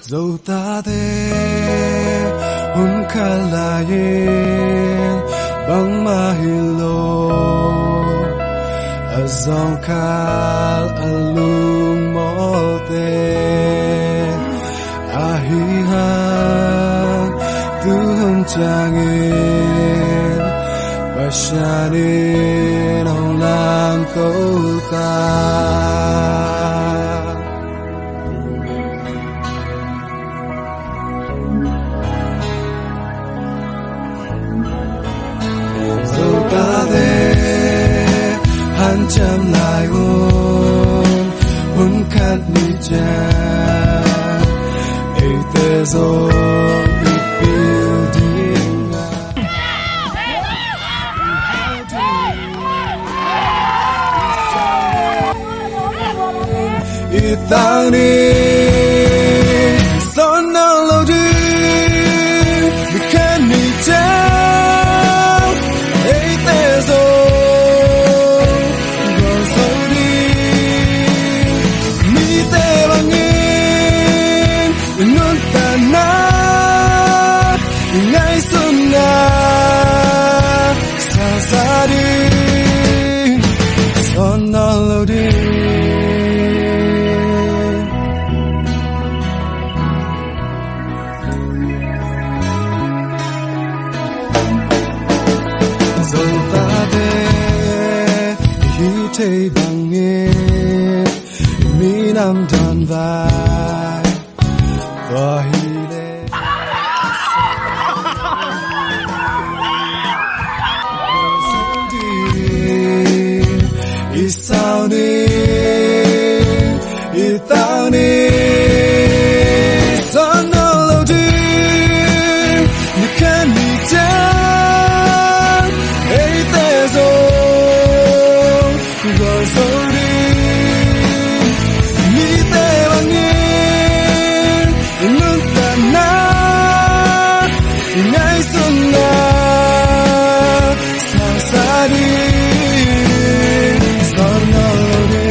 Zotade Kalayin Bang mahilo Azongkal alung mote Ahihan Tuhun jangin Basyanin Ang lam kota Hanjam lai hun kat mi jam Eite zo i building Itang ni son na lo di mi kat mi jam Eite zo Ngay xuân na xa xa đi son nó lâu đi dẫu ta về khi thấy bằng nghe mi nằm tròn vai và hi lệ Itani son no lo di mi can mi down ei tezo go so di mi te bangin nun ta na ngai sun na sa sa di son no lo di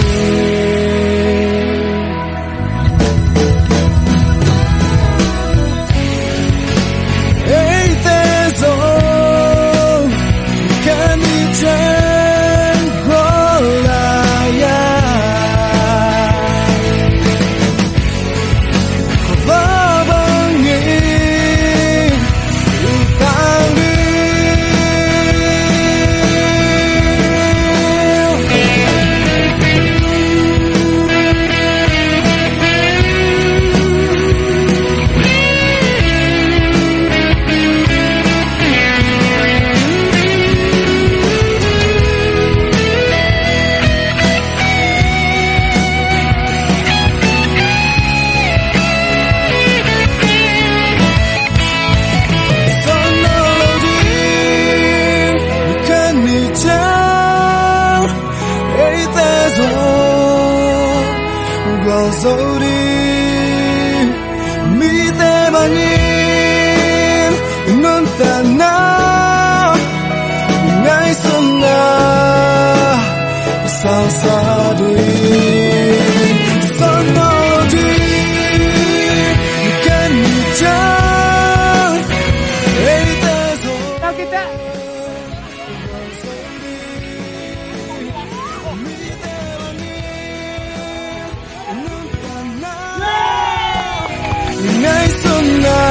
Zodi mi te bangin nun ta na ngai sun na sa sa di son no di can mi down ei te zo kita Ngay xuân na